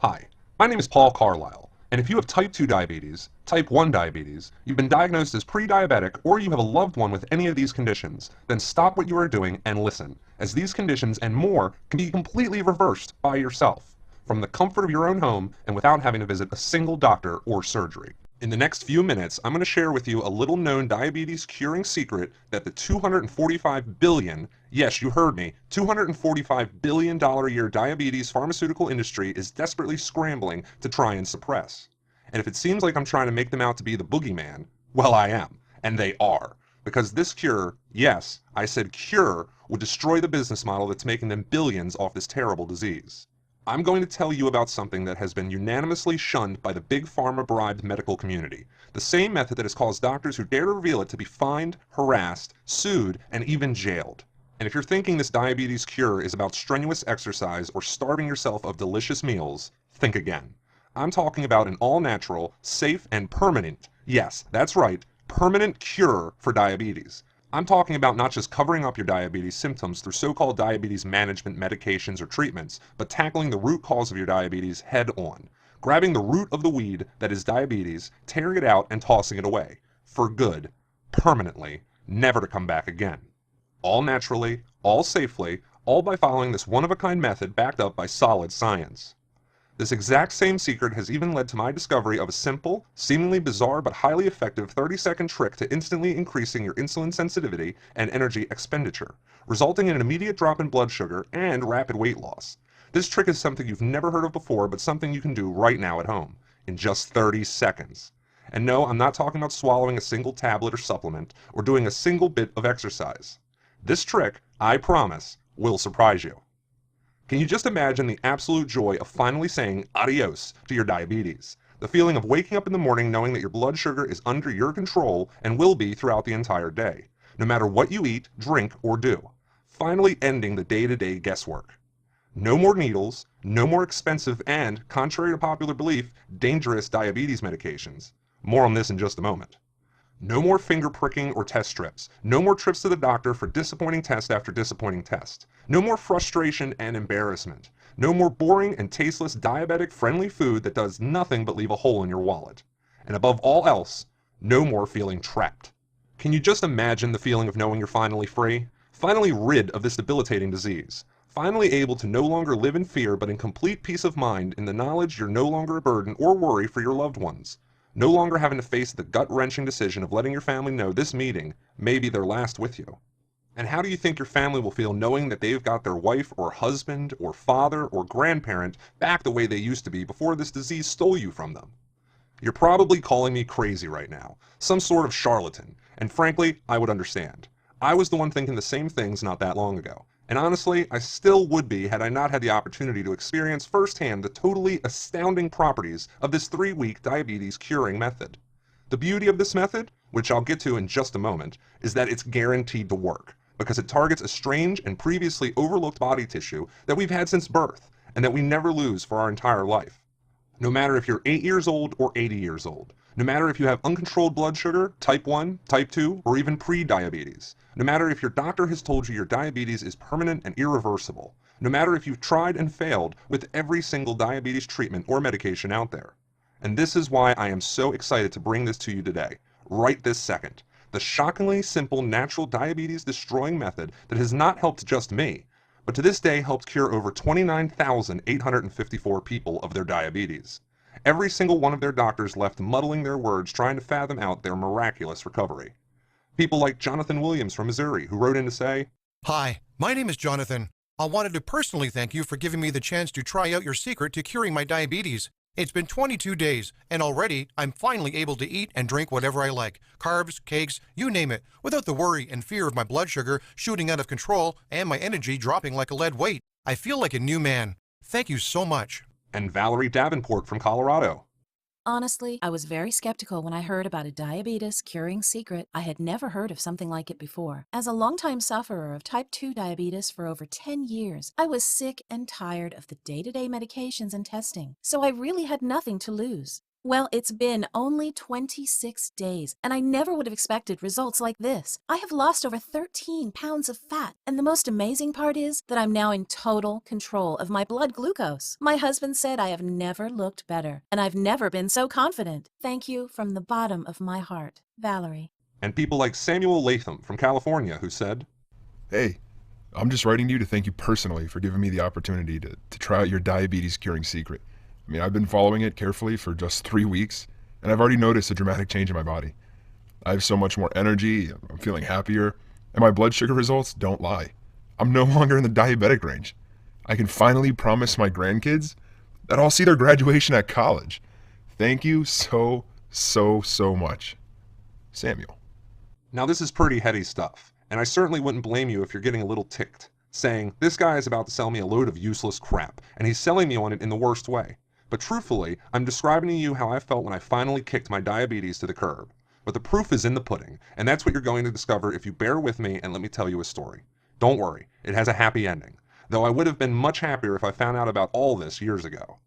Hi, my name is Paul Carlyle, and if you have type 2 diabetes, type 1 diabetes, you've been diagnosed as pre-diabetic, or you have a loved one with any of these conditions, then stop what you are doing and listen, as these conditions and more can be completely reversed by yourself, from the comfort of your own home and without having to visit a single doctor or surgery. In the next few minutes, I'm going to share with you a little known diabetes curing secret that the $245 billion, yes, you heard me, $245 billion a year diabetes pharmaceutical industry is desperately scrambling to try and suppress. And if it seems like I'm trying to make them out to be the boogeyman, well, I am. And they are. Because this cure, yes, I said cure, would destroy the business model that's making them billions off this terrible disease. I'm going to tell you about something that has been unanimously shunned by the big pharma-bribed medical community. The same method that has caused doctors who dare to reveal it to be fined, harassed, sued, and even jailed. And if you're thinking this diabetes cure is about strenuous exercise or starving yourself of delicious meals, think again. I'm talking about an all-natural, safe, and permanent, yes, that's right, permanent cure for diabetes. I'm talking about not just covering up your diabetes symptoms through so-called diabetes management medications or treatments, but tackling the root cause of your diabetes head on. Grabbing the root of the weed that is diabetes, tearing it out and tossing it away. For good. Permanently. Never to come back again. All naturally, all safely, all by following this one-of-a-kind method backed up by solid science. This exact same secret has even led to my discovery of a simple, seemingly bizarre but highly effective 30-second trick to instantly increasing your insulin sensitivity and energy expenditure, resulting in an immediate drop in blood sugar and rapid weight loss. This trick is something you've never heard of before, but something you can do right now at home, in just 30 seconds. And no, I'm not talking about swallowing a single tablet or supplement, or doing a single bit of exercise. This trick, I promise, will surprise you. Can you just imagine the absolute joy of finally saying adios to your diabetes? The feeling of waking up in the morning knowing that your blood sugar is under your control and will be throughout the entire day, no matter what you eat, drink, or do. Finally ending the day-to-day guesswork. No more needles, no more expensive and, contrary to popular belief, dangerous diabetes medications. More on this in just a moment. No more finger pricking or test strips. No more trips to the doctor for disappointing test after disappointing test. No more frustration and embarrassment. No more boring and tasteless diabetic-friendly food that does nothing but leave a hole in your wallet. And above all else, no more feeling trapped. Can you just imagine the feeling of knowing you're finally free? Finally rid of this debilitating disease? Finally able to no longer live in fear but in complete peace of mind in the knowledge you're no longer a burden or worry for your loved ones? No longer having to face the gut-wrenching decision of letting your family know this meeting may be their last with you. And how do you think your family will feel knowing that they've got their wife or husband or father or grandparent back the way they used to be before this disease stole you from them? You're probably calling me crazy right now, some sort of charlatan, and frankly, I would understand. I was the one thinking the same things not that long ago. And honestly, I still would be had I not had the opportunity to experience firsthand the totally astounding properties of this 3-week diabetes curing method. The beauty of this method, which I'll get to in just a moment, is that it's guaranteed to work, because it targets a strange and previously overlooked body tissue that we've had since birth, and that we never lose for our entire life. No matter if you're 8 years old or 80 years old, no matter if you have uncontrolled blood sugar, type 1, type 2, or even pre-diabetes, no matter if your doctor has told you your diabetes is permanent and irreversible, no matter if you've tried and failed with every single diabetes treatment or medication out there. And this is why I am so excited to bring this to you today, right this second. The shockingly simple natural diabetes destroying method that has not helped just me, but to this day helped cure over 29,854 people of their diabetes. Every single one of their doctors left muddling their words trying to fathom out their miraculous recovery. People like Jonathan Williams from Missouri, who wrote in to say, Hi, my name is Jonathan. I wanted to personally thank you for giving me the chance to try out your secret to curing my diabetes. It's been 22 days, and already I'm finally able to eat and drink whatever I like, carbs, cakes, you name it, without the worry and fear of my blood sugar shooting out of control and my energy dropping like a lead weight. I feel like a new man. Thank you so much. And Valerie Davenport from Colorado. Honestly, I was very skeptical when I heard about a diabetes curing secret. I had never heard of something like it before. As a longtime sufferer of type 2 diabetes for over 10 years, I was sick and tired of the day-to-day medications and testing, so I really had nothing to lose. Well, it's been only 26 days, and I never would have expected results like this. I have lost over 13 pounds of fat, and the most amazing part is that I'm now in total control of my blood glucose. My husband said I have never looked better, and I've never been so confident. Thank you from the bottom of my heart, Valerie. And people like Samuel Latham from California who said, Hey, I'm just writing to you to thank you personally for giving me the opportunity to try out your diabetes curing secret. I mean, I've been following it carefully for just 3 weeks, and I've already noticed a dramatic change in my body. I have so much more energy, I'm feeling happier, and my blood sugar results don't lie. I'm no longer in the diabetic range. I can finally promise my grandkids that I'll see their graduation at college. Thank you so much. Samuel. now this is pretty heady stuff, and I certainly wouldn't blame you if you're getting a little ticked, saying, this guy is about to sell me a load of useless crap, and he's selling me on it in the worst way. But truthfully, I'm describing to you how I felt when I finally kicked my diabetes to the curb. But the proof is in the pudding, and that's what you're going to discover if you bear with me and let me tell you a story. Don't worry, it has a happy ending, though I would have been much happier if I found out about all this years ago.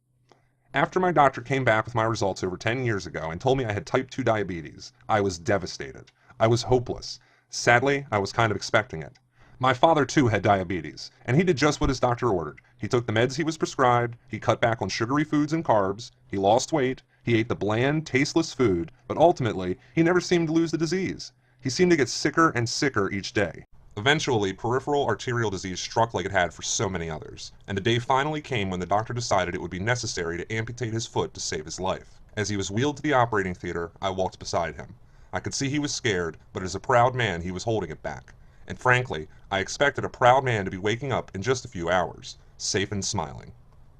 After my doctor came back with my results over 10 years ago and told me I had type 2 diabetes, I was devastated. I was hopeless. Sadly, I was kind of expecting it. My father too had diabetes, and he did just what his doctor ordered. He took the meds he was prescribed, he cut back on sugary foods and carbs, he lost weight, he ate the bland, tasteless food, but ultimately, he never seemed to lose the disease. He seemed to get sicker and sicker each day. Eventually, peripheral arterial disease struck like it had for so many others, and the day finally came when the doctor decided it would be necessary to amputate his foot to save his life. As he was wheeled to the operating theater, I walked beside him. I could see he was scared, but as a proud man, he was holding it back. And frankly, I expected a proud man to be waking up in just a few hours, safe and smiling.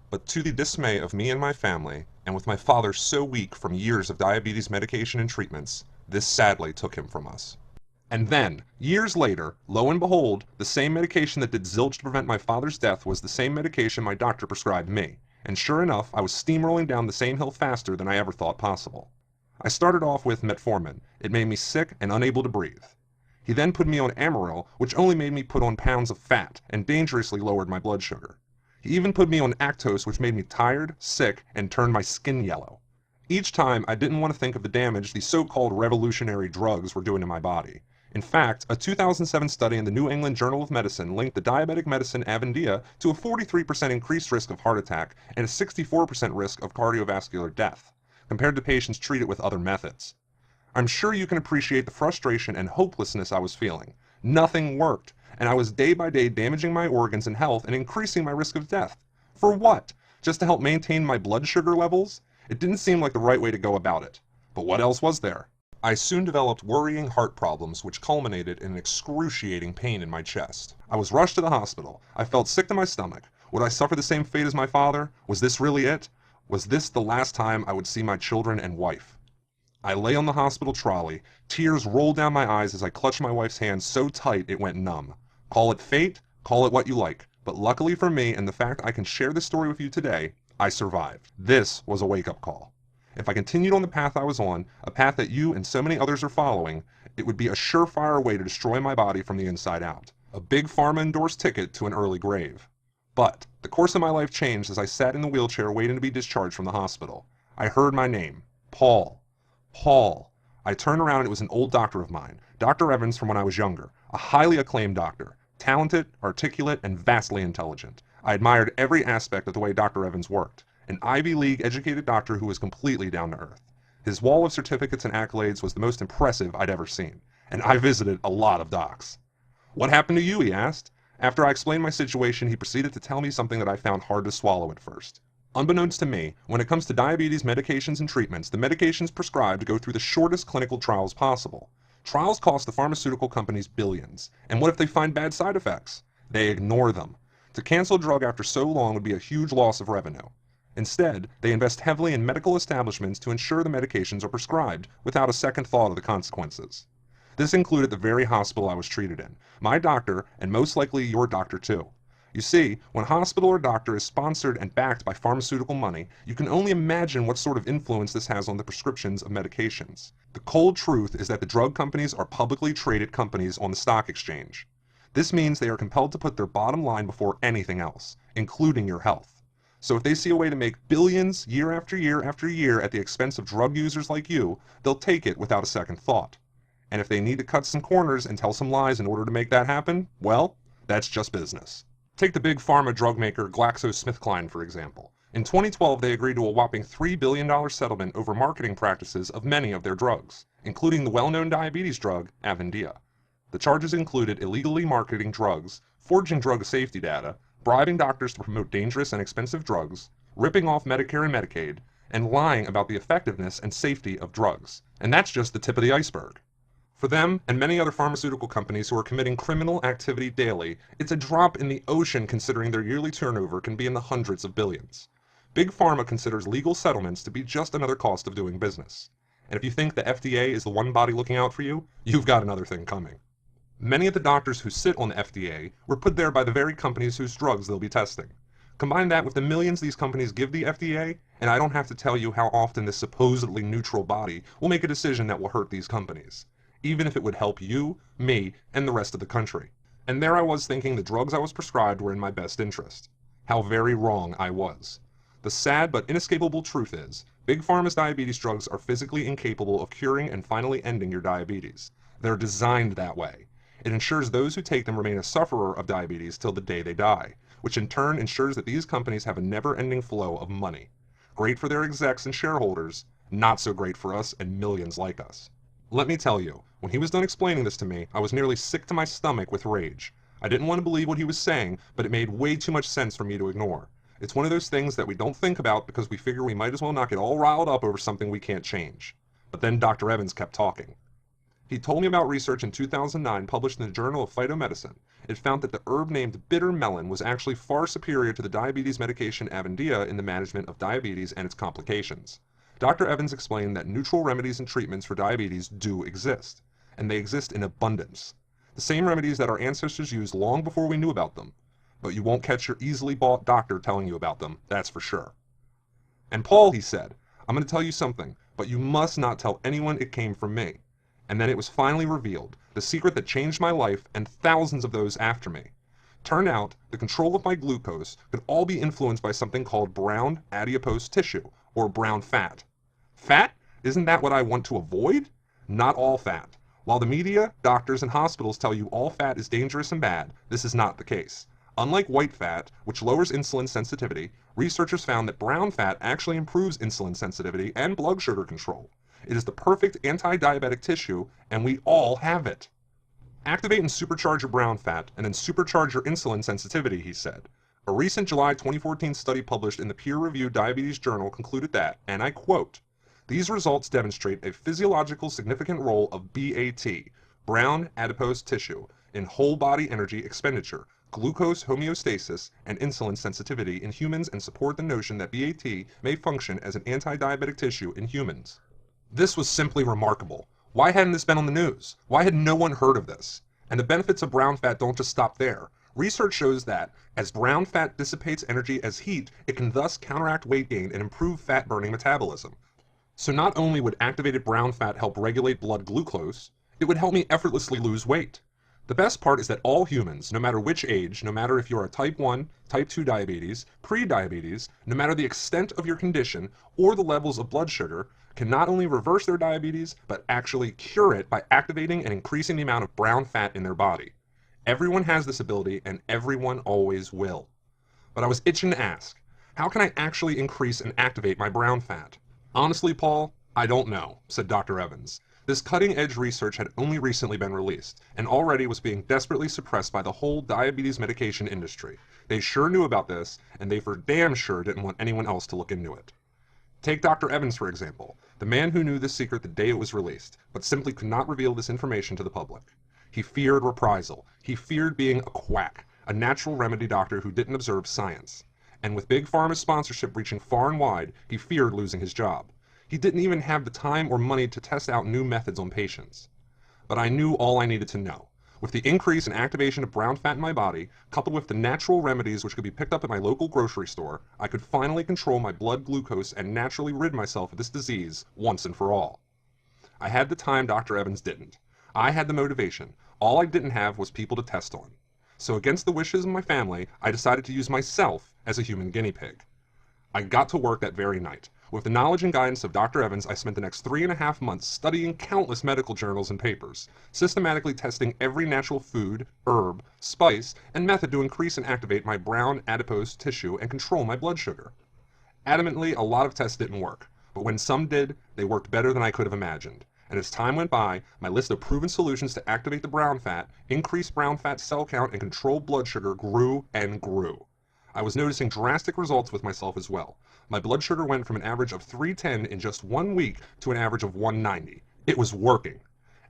But to the dismay of me and my family, and with my father so weak from years of diabetes medication and treatments, this sadly took him from us. And then, years later, lo and behold, the same medication that did zilch to prevent my father's death was the same medication my doctor prescribed me. And sure enough, I was steamrolling down the same hill faster than I ever thought possible. I started off with metformin. It made me sick and unable to breathe. He then put me on Amaryl, which only made me put on pounds of fat and dangerously lowered my blood sugar. He even put me on Actos, which made me tired, sick, and turned my skin yellow. Each time, I didn't want to think of the damage these so-called revolutionary drugs were doing to my body. In fact, a 2007 study in the New England Journal of Medicine linked the diabetic medicine Avandia to a 43% increased risk of heart attack and a 64% risk of cardiovascular death, compared to patients treated with other methods. I'm sure you can appreciate the frustration and hopelessness I was feeling. Nothing worked, and I was day by day damaging my organs and health and increasing my risk of death. For what? Just to help maintain my blood sugar levels? It didn't seem like the right way to go about it. But what else was there? I soon developed worrying heart problems which culminated in an excruciating pain in my chest. I was rushed to the hospital. I felt sick to my stomach. Would I suffer the same fate as my father? Was this really it? Was this the last time I would see my children and wife? I lay on the hospital trolley. Tears rolled down my eyes as I clutched my wife's hand so tight it went numb. Call it fate, call it what you like, but luckily for me and the fact I can share this story with you today, I survived. This was a wake-up call. If I continued on the path I was on, a path that you and so many others are following, it would be a surefire way to destroy my body from the inside out. A big pharma-endorsed ticket to an early grave. But the course of my life changed as I sat in the wheelchair waiting to be discharged from the hospital. I heard my name. Paul. Paul. I turned around and it was an old doctor of mine, Dr. Evans from when I was younger, a highly acclaimed doctor, talented, articulate, and vastly intelligent. I admired every aspect of the way Dr. Evans worked. An Ivy League educated doctor who was completely down to earth. His wall of certificates and accolades was the most impressive I'd ever seen, and I visited a lot of docs. What happened to you, he asked. After I explained my situation, he proceeded to tell me something that I found hard to swallow at first. Unbeknownst to me, when it comes to diabetes medications and treatments, the medications prescribed go through the shortest clinical trials possible. Trials cost the pharmaceutical companies billions, and what if they find bad side effects? They ignore them. To cancel a drug after so long would be a huge loss of revenue. Instead, they invest heavily in medical establishments to ensure the medications are prescribed without a second thought of the consequences. This included the very hospital I was treated in, my doctor, and most likely your doctor too. You see, when a hospital or doctor is sponsored and backed by pharmaceutical money, you can only imagine what sort of influence this has on the prescriptions of medications. The cold truth is that the drug companies are publicly traded companies on the stock exchange. This means they are compelled to put their bottom line before anything else, including your health. So if they see a way to make billions year after year after year at the expense of drug users like you, they'll take it without a second thought. And if they need to cut some corners and tell some lies in order to make that happen, well, that's just business. Take the big pharma drug maker GlaxoSmithKline, for example. In 2012, they agreed to a whopping $3 billion settlement over marketing practices of many of their drugs, including the well-known diabetes drug Avandia. The charges included illegally marketing drugs, forging drug safety data, bribing doctors to promote dangerous and expensive drugs, ripping off Medicare and Medicaid, and lying about the effectiveness and safety of drugs. And that's just the tip of the iceberg. For them, and many other pharmaceutical companies who are committing criminal activity daily, it's a drop in the ocean considering their yearly turnover can be in the hundreds of billions. Big Pharma considers legal settlements to be just another cost of doing business. And if you think the FDA is the one body looking out for you, you've got another thing coming. Many of the doctors who sit on the FDA were put there by the very companies whose drugs they'll be testing. Combine that with the millions these companies give the FDA, and I don't have to tell you how often this supposedly neutral body will make a decision that will hurt these companies, even if it would help you, me, and the rest of the country. And there I was thinking the drugs I was prescribed were in my best interest. How very wrong I was. The sad but inescapable truth is, Big Pharma's diabetes drugs are physically incapable of curing and finally ending your diabetes. They're designed that way. It ensures those who take them remain a sufferer of diabetes till the day they die, which in turn ensures that these companies have a never-ending flow of money. Great for their execs and shareholders, not so great for us and millions like us. Let me tell you, when he was done explaining this to me, I was nearly sick to my stomach with rage. I didn't want to believe what he was saying, but it made way too much sense for me to ignore. It's one of those things that we don't think about because we figure we might as well not get all riled up over something we can't change. But then Dr. Evans kept talking. He told me about research in 2009 published in the Journal of Phytomedicine. It found that the herb named bitter melon was actually far superior to the diabetes medication Avandia in the management of diabetes and its complications. Dr. Evans explained that neutral remedies and treatments for diabetes do exist, and they exist in abundance. The same remedies that our ancestors used long before we knew about them. But you won't catch your easily bought doctor telling you about them, that's for sure. And Paul, he said, I'm going to tell you something, but you must not tell anyone it came from me. And then it was finally revealed, the secret that changed my life and thousands of those after me. Turned out, the control of my glucose could all be influenced by something called brown adipose tissue, or brown fat. Fat? Isn't that what I want to avoid? Not all fat. While the media, doctors, and hospitals tell you all fat is dangerous and bad, this is not the case. Unlike white fat, which lowers insulin sensitivity, researchers found that brown fat actually improves insulin sensitivity and blood sugar control. It is the perfect anti-diabetic tissue, and we all have it. Activate and supercharge your brown fat, and then supercharge your insulin sensitivity, he said. A recent July 2014 study published in the peer-reviewed Diabetes Journal concluded that, and I quote, "These results demonstrate a physiological significant role of BAT, brown adipose tissue, in whole body energy expenditure, glucose homeostasis, and insulin sensitivity in humans and support the notion that BAT may function as an anti-diabetic tissue in humans." This was simply remarkable. Why hadn't this been on the news? Why had no one heard of this? And the benefits of brown fat don't just stop there. Research shows that, as brown fat dissipates energy as heat, it can thus counteract weight gain and improve fat-burning metabolism. So not only would activated brown fat help regulate blood glucose, it would help me effortlessly lose weight. The best part is that all humans, no matter which age, no matter if you are type 1, type 2 diabetes, pre-diabetes, no matter the extent of your condition or the levels of blood sugar, can not only reverse their diabetes, but actually cure it by activating and increasing the amount of brown fat in their body. Everyone has this ability, and everyone always will. But I was itching to ask, how can I actually increase and activate my brown fat? Honestly, Paul, I don't know, said Dr. Evans. This cutting-edge research had only recently been released, and already was being desperately suppressed by the whole diabetes medication industry. They sure knew about this, and they for damn sure didn't want anyone else to look into it. Take Dr. Evans, for example, the man who knew this secret the day it was released, but simply could not reveal this information to the public. He feared reprisal. He feared being a quack, a natural remedy doctor who didn't observe science. And with Big Pharma's sponsorship reaching far and wide, he feared losing his job. He didn't even have the time or money to test out new methods on patients. But I knew all I needed to know. With the increase in activation of brown fat in my body, coupled with the natural remedies which could be picked up at my local grocery store, I could finally control my blood glucose and naturally rid myself of this disease once and for all. I had the time Dr. Evans didn't. I had the motivation. All I didn't have was people to test on. So against the wishes of my family, I decided to use myself as a human guinea pig. I got to work that very night. With the knowledge and guidance of Dr. Evans, I spent the next 3.5 months studying countless medical journals and papers, systematically testing every natural food, herb, spice, and method to increase and activate my brown adipose tissue and control my blood sugar. Adamantly, a lot of tests didn't work, but when some did, they worked better than I could have imagined. And as time went by, my list of proven solutions to activate the brown fat, increase brown fat cell count, and control blood sugar grew and grew. I was noticing drastic results with myself as well. My blood sugar went from an average of 310 in just 1 week to an average of 190. It was working.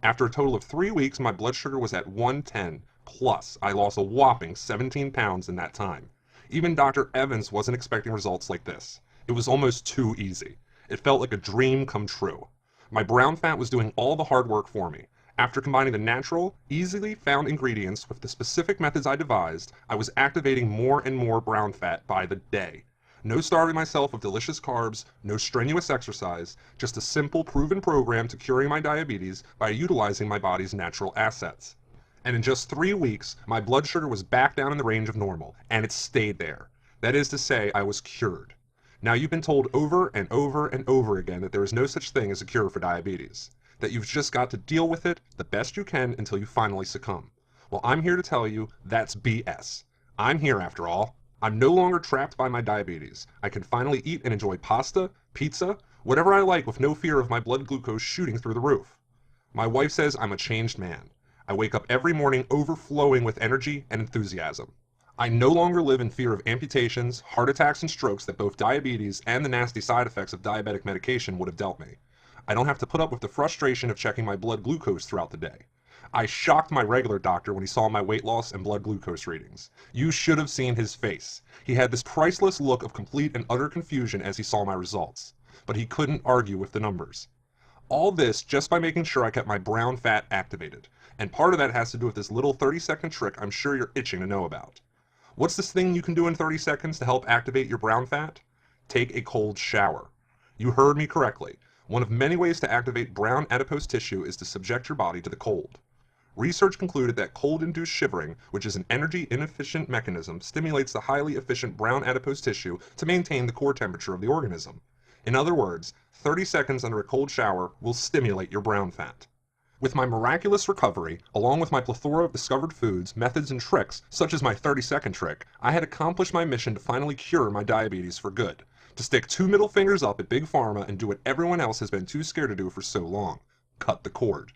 After a total of 3 weeks, my blood sugar was at 110, plus I lost a whopping 17 pounds in that time. Even Dr. Evans wasn't expecting results like this. It was almost too easy. It felt like a dream come true. My brown fat was doing all the hard work for me. After combining the natural, easily found ingredients with the specific methods I devised, I was activating more and more brown fat by the day. No starving myself of delicious carbs, no strenuous exercise, just a simple proven program to curing my diabetes by utilizing my body's natural assets. And in just 3 weeks, my blood sugar was back down in the range of normal, and it stayed there. That is to say, I was cured. Now, you've been told over and over and over again that there is no such thing as a cure for diabetes, that you've just got to deal with it the best you can until you finally succumb. Well, I'm here to tell you that's BS. I'm here after all. I'm no longer trapped by my diabetes. I can finally eat and enjoy pasta, pizza, whatever I like with no fear of my blood glucose shooting through the roof. My wife says I'm a changed man. I wake up every morning overflowing with energy and enthusiasm. I no longer live in fear of amputations, heart attacks, and strokes that both diabetes and the nasty side effects of diabetic medication would have dealt me. I don't have to put up with the frustration of checking my blood glucose throughout the day. I shocked my regular doctor when he saw my weight loss and blood glucose readings. You should have seen his face. He had this priceless look of complete and utter confusion as he saw my results. But he couldn't argue with the numbers. All this just by making sure I kept my brown fat activated. And part of that has to do with this little 30-second trick I'm sure you're itching to know about. What's this thing you can do in 30 seconds to help activate your brown fat? Take a cold shower. You heard me correctly. One of many ways to activate brown adipose tissue is to subject your body to the cold. Research concluded that cold-induced shivering, which is an energy-inefficient mechanism, stimulates the highly efficient brown adipose tissue to maintain the core temperature of the organism. In other words, 30 seconds under a cold shower will stimulate your brown fat. With my miraculous recovery, along with my plethora of discovered foods, methods, and tricks, such as my 30-second trick, I had accomplished my mission to finally cure my diabetes for good. To stick 2 middle fingers up at Big Pharma and do what everyone else has been too scared to do for so long. Cut the cord.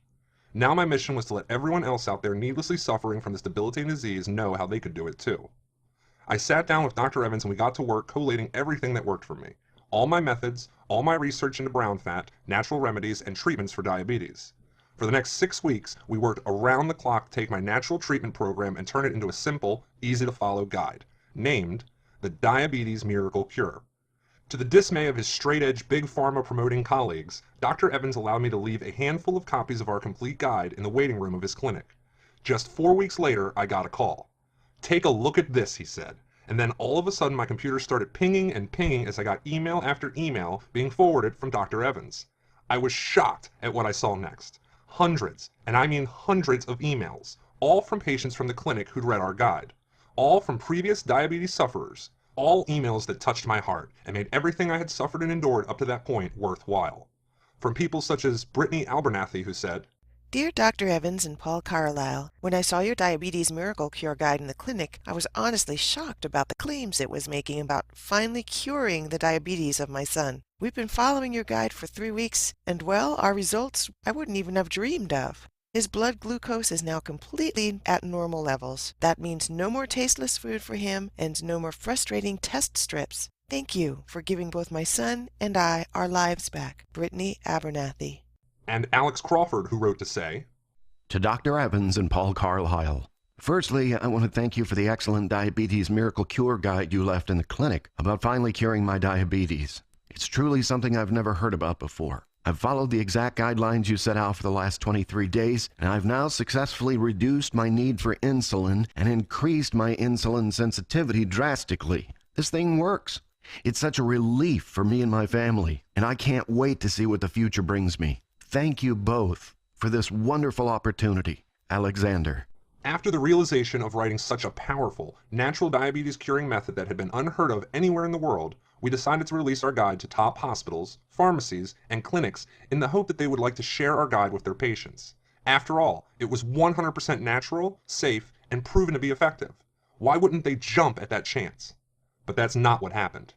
Now my mission was to let everyone else out there needlessly suffering from this debilitating disease know how they could do it too. I sat down with Dr. Evans and we got to work collating everything that worked for me. All my methods, all my research into brown fat, natural remedies, and treatments for diabetes. For the next 6 weeks, we worked around the clock to take my natural treatment program and turn it into a simple, easy-to-follow guide, named the Diabetes Miracle Cure. To the dismay of his straight-edge Big Pharma promoting colleagues, Dr. Evans allowed me to leave a handful of copies of our complete guide in the waiting room of his clinic. Just 4 weeks later, I got a call. "Take a look at this," he said. And then all of a sudden my computer started pinging and pinging as I got email after email being forwarded from Dr. Evans. I was shocked at what I saw next. Hundreds, and I mean hundreds of emails, all from patients from the clinic who'd read our guide. All from previous diabetes sufferers. All emails that touched my heart and made everything I had suffered and endured up to that point worthwhile. From people such as Brittany Abernathy, who said, Dear Dr. Evans and Paul Carlyle, when I saw your Diabetes Miracle Cure Guide in the clinic, I was honestly shocked about the claims it was making about finally curing the diabetes of my son. We've been following your guide for 3 weeks, and well, our results I wouldn't even have dreamed of. His blood glucose is now completely at normal levels. That means no more tasteless food for him and no more frustrating test strips. Thank you for giving both my son and I our lives back. Brittany Abernathy. and Alex Crawford, who wrote to say, To Dr. Evans and Paul Carlyle. Firstly, I want to thank you for the excellent Diabetes Miracle Cure Guide you left in the clinic about finally curing my diabetes. It's truly something I've never heard about before. I've followed the exact guidelines you set out for the last 23 days, and I've now successfully reduced my need for insulin and increased my insulin sensitivity drastically. This thing works. It's such a relief for me and my family, and I can't wait to see what the future brings me. Thank you both for this wonderful opportunity. Alexander. After the realization of writing such a powerful, natural diabetes curing method that had been unheard of anywhere in the world, we decided to release our guide to top hospitals, pharmacies, and clinics in the hope that they would like to share our guide with their patients. After all, it was 100% natural, safe, and proven to be effective. Why wouldn't they jump at that chance? But that's not what happened.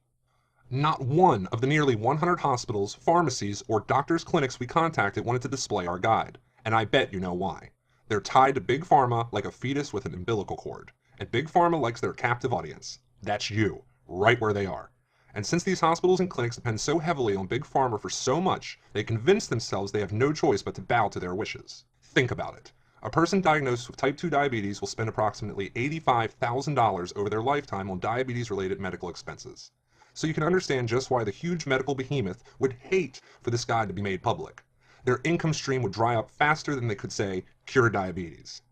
Not one of the nearly 100 hospitals, pharmacies, or doctors' clinics we contacted wanted to display our guide, and I bet you know why. They're tied to Big Pharma like a fetus with an umbilical cord, and Big Pharma likes their captive audience. That's you, right where they are. And since these hospitals and clinics depend so heavily on Big Pharma for so much, they convince themselves they have no choice but to bow to their wishes. Think about it. A person diagnosed with type 2 diabetes will spend approximately $85,000 over their lifetime on diabetes-related medical expenses. So you can understand just why the huge medical behemoth would hate for this guide to be made public. Their income stream would dry up faster than they could say, cure diabetes.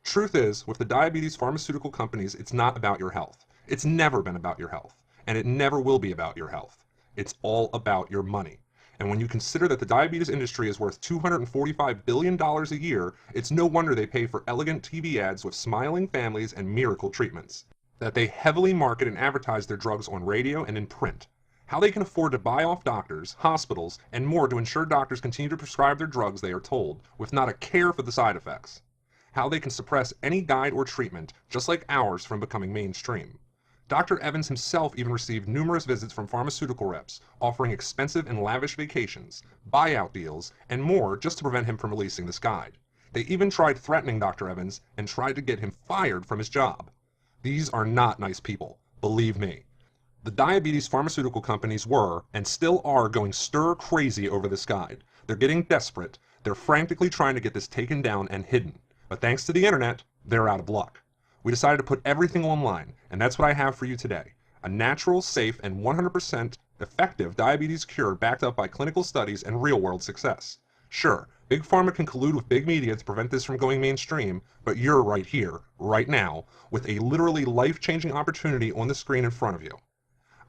Truth is, with the diabetes pharmaceutical companies, it's not about your health. It's never been about your health, and it never will be about your health. It's all about your money. And when you consider that the diabetes industry is worth $245 billion a year, it's no wonder they pay for elegant TV ads with smiling families and miracle treatments. That they heavily market and advertise their drugs on radio and in print. How they can afford to buy off doctors, hospitals, and more to ensure doctors continue to prescribe their drugs they are told, with not a care for the side effects. How they can suppress any guide or treatment, just like ours, from becoming mainstream. Dr. Evans himself even received numerous visits from pharmaceutical reps, offering expensive and lavish vacations, buyout deals, and more just to prevent him from releasing this guide. They even tried threatening Dr. Evans and tried to get him fired from his job. These are not nice people, believe me. The diabetes pharmaceutical companies were, and still are, going stir crazy over this guide. They're getting desperate. They're frantically trying to get this taken down and hidden. But thanks to the internet, they're out of luck. We decided to put everything online, and that's what I have for you today. A natural, safe, and 100% effective diabetes cure backed up by clinical studies and real-world success. Sure, Big Pharma can collude with big media to prevent this from going mainstream, but you're right here, right now, with a literally life-changing opportunity on the screen in front of you.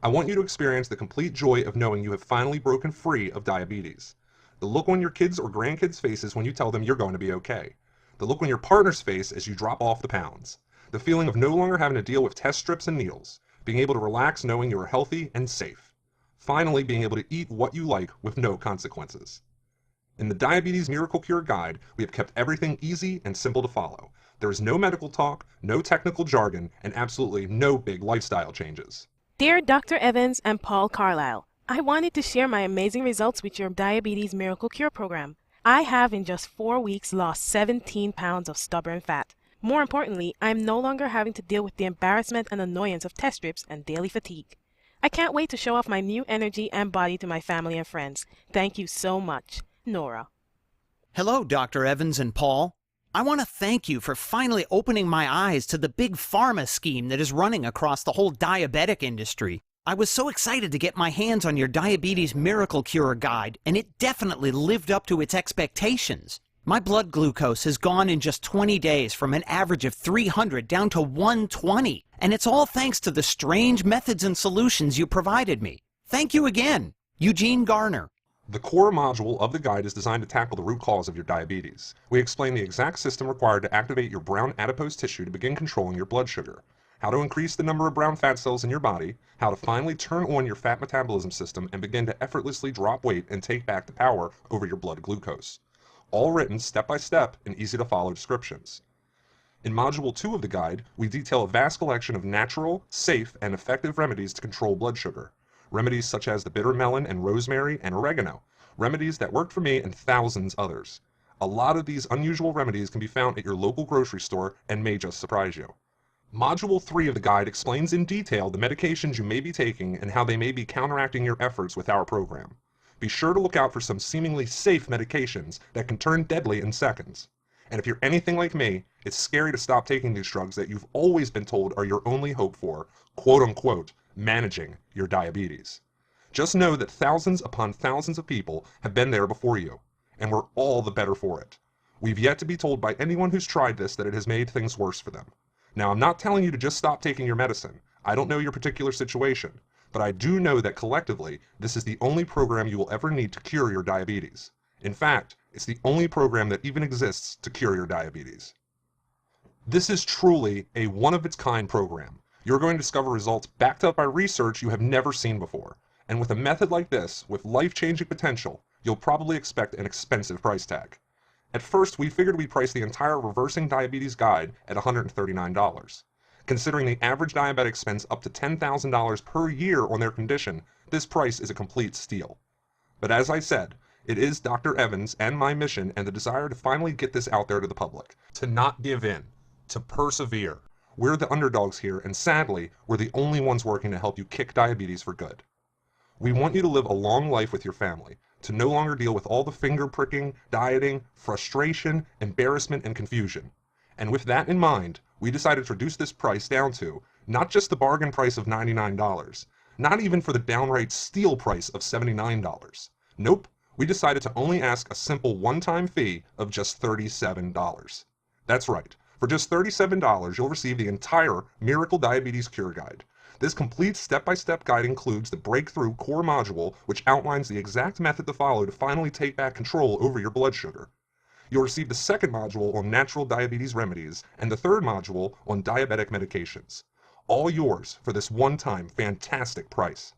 I want you to experience the complete joy of knowing you have finally broken free of diabetes. The look on your kids' or grandkids' faces when you tell them you're going to be okay. The look on your partner's face as you drop off the pounds. The feeling of no longer having to deal with test strips and needles. Being able to relax knowing you are healthy and safe. Finally, being able to eat what you like with no consequences. In the Diabetes Miracle Cure Guide, we have kept everything easy and simple to follow. There is no medical talk, no technical jargon, and absolutely no big lifestyle changes. Dear Dr. Evans and Paul Carlyle, I wanted to share my amazing results with your Diabetes Miracle Cure program. I have in just 4 weeks lost 17 pounds of stubborn fat. More importantly, I am no longer having to deal with the embarrassment and annoyance of test strips and daily fatigue. I can't wait to show off my new energy and body to my family and friends. Thank you so much. Nora. Hello, Dr. Evans and Paul. I want to thank you for finally opening my eyes to the big pharma scheme that is running across the whole diabetic industry. I was so excited to get my hands on your Diabetes Miracle Cure Guide, and it definitely lived up to its expectations. My blood glucose has gone in just 20 days from an average of 300 down to 120, and it's all thanks to the strange methods and solutions you provided me. Thank you again, Eugene Garner. The core module of the guide is designed to tackle the root cause of your diabetes. We explain the exact system required to activate your brown adipose tissue to begin controlling your blood sugar, how to increase the number of brown fat cells in your body, how to finally turn on your fat metabolism system and begin to effortlessly drop weight and take back the power over your blood glucose. All written step by step in easy to follow descriptions. In Module 2 of the guide, we detail a vast collection of natural, safe, and effective remedies to control blood sugar. Remedies such as the bitter melon and rosemary and oregano, remedies that worked for me and thousands others. A lot of these unusual remedies can be found at your local grocery store and may just surprise you. Module 3 of the guide explains in detail the medications you may be taking and how they may be counteracting your efforts with our program. Be sure to look out for some seemingly safe medications that can turn deadly in seconds. And if you're anything like me, it's scary to stop taking these drugs that you've always been told are your only hope for, quote-unquote, managing your diabetes. Just know that thousands upon thousands of people have been there before you, and we're all the better for it. We've yet to be told by anyone who's tried this that it has made things worse for them. Now, I'm not telling you to just stop taking your medicine. I don't know your particular situation, but I do know that collectively, this is the only program you will ever need to cure your diabetes. In fact, it's the only program that even exists to cure your diabetes. This is truly a one-of-its-kind program. You're going to discover results backed up by research you have never seen before. And with a method like this, with life-changing potential, you'll probably expect an expensive price tag. At first, we figured we'd price the entire Reversing Diabetes Guide at $139. Considering the average diabetic spends up to $10,000 per year on their condition, this price is a complete steal. But as I said, it is Dr. Evans and my mission and the desire to finally get this out there to the public, to not give in, to persevere. We're the underdogs here, and sadly, we're the only ones working to help you kick diabetes for good. We want you to live a long life with your family, to no longer deal with all the finger pricking, dieting, frustration, embarrassment, and confusion. And with that in mind, we decided to reduce this price down to not just the bargain price of $99, not even for the downright steal price of $79. Nope, we decided to only ask a simple one-time fee of just $37. That's right, for just $37 you'll receive the entire Miracle Diabetes Cure Guide. This complete step-by-step guide includes the Breakthrough Core module, which outlines the exact method to follow to finally take back control over your blood sugar. You'll receive the second module on natural diabetes remedies and the third module on diabetic medications. All yours for this one-time fantastic price.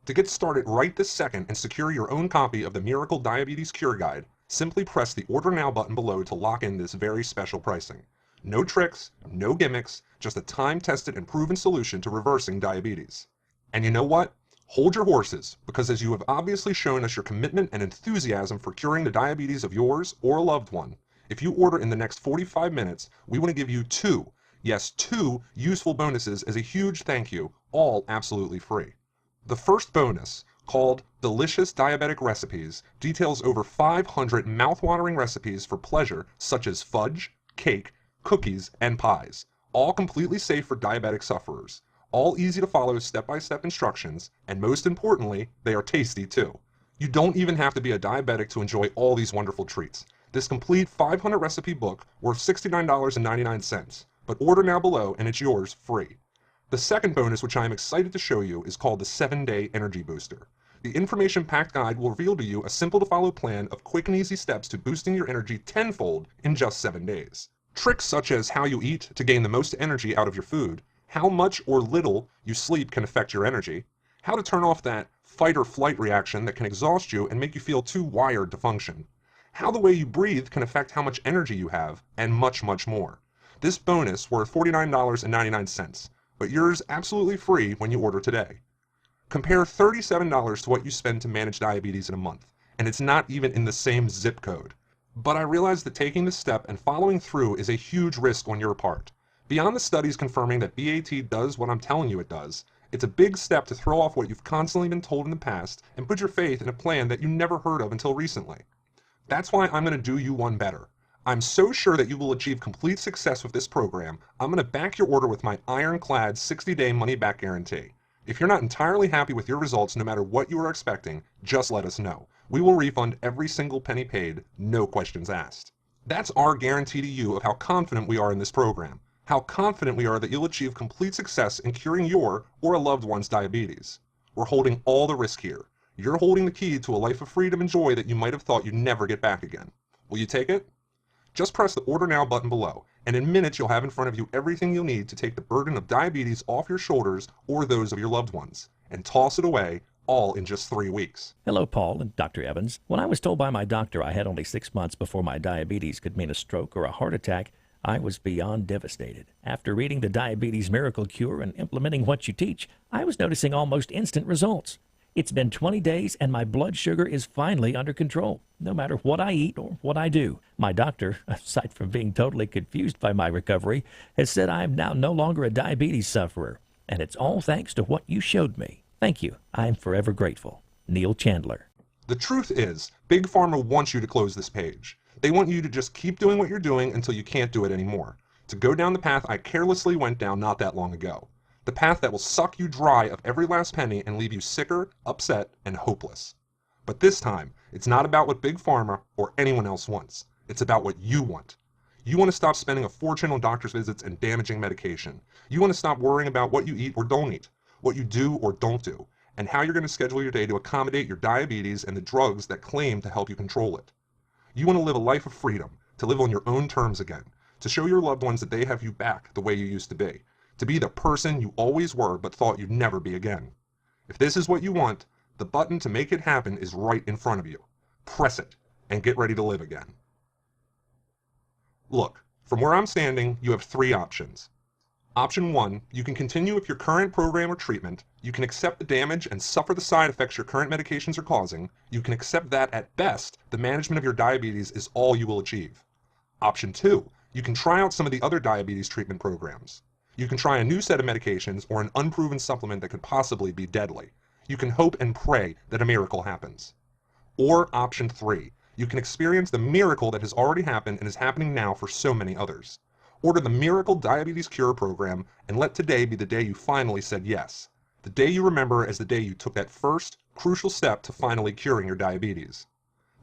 To get started right this second and secure your own copy of the Miracle Diabetes Cure Guide, simply press the Order Now button below to lock in this very special pricing. No tricks, no gimmicks, just a time-tested and proven solution to reversing diabetes. And you know what? Hold your horses, because as you have obviously shown us your commitment and enthusiasm for curing the diabetes of yours or a loved one, if you order in the next 45 minutes, we want to give you two useful bonuses as a huge thank you, all absolutely free. The first bonus, called Delicious Diabetic Recipes, details over 500 mouth-watering recipes for pleasure such as fudge, cake, cookies, and pies, all completely safe for diabetic sufferers, all easy to follow step-by-step instructions, and most importantly, they are tasty too. You don't even have to be a diabetic to enjoy all these wonderful treats. This complete 500 recipe book worth $69.99, but order now below and it's yours free. The second bonus, which I am excited to show you, is called the 7-Day Energy Booster. The information-packed guide will reveal to you a simple-to-follow plan of quick and easy steps to boosting your energy tenfold in just 7 days. Tricks such as how you eat to gain the most energy out of your food, how much or little you sleep can affect your energy, how to turn off that fight or flight reaction that can exhaust you and make you feel too wired to function, how the way you breathe can affect how much energy you have, and much, much more. This bonus worth $49.99, but yours absolutely free when you order today. Compare $37 to what you spend to manage diabetes in a month, and it's not even in the same zip code. But I realize that taking this step and following through is a huge risk on your part. Beyond the studies confirming that BAT does what I'm telling you it does, it's a big step to throw off what you've constantly been told in the past and put your faith in a plan that you never heard of until recently. That's why I'm going to do you one better. I'm so sure that you will achieve complete success with this program, I'm going to back your order with my ironclad 60-day money-back guarantee. If you're not entirely happy with your results no matter what you are expecting, just let us know. We will refund every single penny paid, no questions asked. That's our guarantee to you of how confident we are in this program, how confident we are that you'll achieve complete success in curing your or a loved one's diabetes. We're holding all the risk here. You're holding the key to a life of freedom and joy that you might have thought you'd never get back again. Will you take it? Just press the Order Now button below, and in minutes you'll have in front of you everything you'll need to take the burden of diabetes off your shoulders or those of your loved ones, and toss it away, all in just 3 weeks. Hello, Paul and Dr. Evans. When I was told by my doctor I had only 6 months before my diabetes could mean a stroke or a heart attack, I was beyond devastated. After reading the Diabetes Miracle Cure and implementing what you teach, I was noticing almost instant results. It's been 20 days and my blood sugar is finally under control, no matter what I eat or what I do. My doctor, aside from being totally confused by my recovery, has said I am now no longer a diabetes sufferer, and it's all thanks to what you showed me. Thank you. I'm forever grateful. Neil Chandler. The truth is, Big Pharma wants you to close this page. They want you to just keep doing what you're doing until you can't do it anymore. To go down the path I carelessly went down not that long ago. The path that will suck you dry of every last penny and leave you sicker, upset, and hopeless. But this time, it's not about what Big Pharma or anyone else wants. It's about what you want. You want to stop spending a fortune on doctor's visits and damaging medication. You want to stop worrying about what you eat or don't eat, what you do or don't do, and how you're going to schedule your day to accommodate your diabetes and the drugs that claim to help you control it. You want to live a life of freedom, to live on your own terms again, to show your loved ones that they have you back the way you used to be the person you always were but thought you'd never be again. If this is what you want, the button to make it happen is right in front of you. Press it and get ready to live again. Look, from where I'm standing, you have 3 options. Option 1, you can continue with your current program or treatment, you can accept the damage and suffer the side effects your current medications are causing, you can accept that at best, the management of your diabetes is all you will achieve. Option 2, you can try out some of the other diabetes treatment programs. You can try a new set of medications or an unproven supplement that could possibly be deadly. You can hope and pray that a miracle happens. Or option 3, you can experience the miracle that has already happened and is happening now for so many others. Order the Miracle Diabetes Cure program and let today be the day you finally said yes. The day you remember as the day you took that first, crucial step to finally curing your diabetes.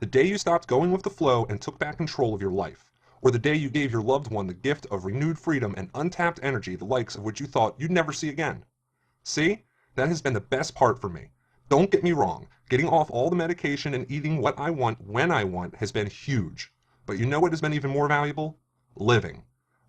The day you stopped going with the flow and took back control of your life. Or the day you gave your loved one the gift of renewed freedom and untapped energy the likes of which you thought you'd never see again. See? That has been the best part for me. Don't get me wrong, getting off all the medication and eating what I want when I want has been huge. But you know what has been even more valuable? Living.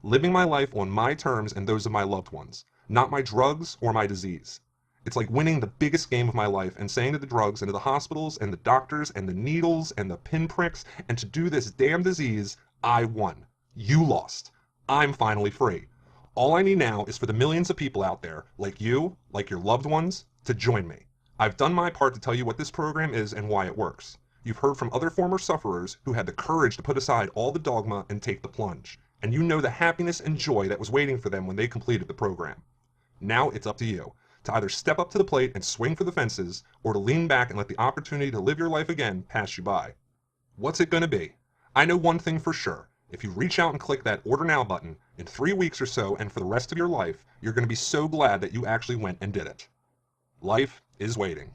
Living my life on my terms and those of my loved ones, not my drugs or my disease. It's like winning the biggest game of my life and saying to the drugs and to the hospitals and the doctors and the needles and the pinpricks and to do this damn disease, I won. You lost. I'm finally free. All I need now is for the millions of people out there, like you, like your loved ones, to join me. I've done my part to tell you what this program is and why it works. You've heard from other former sufferers who had the courage to put aside all the dogma and take the plunge. And you know the happiness and joy that was waiting for them when they completed the program. Now it's up to you, to either step up to the plate and swing for the fences, or to lean back and let the opportunity to live your life again pass you by. What's it going to be? I know one thing for sure. If you reach out and click that Order Now button, in 3 weeks or so and for the rest of your life, you're going to be so glad that you actually went and did it. Life is waiting.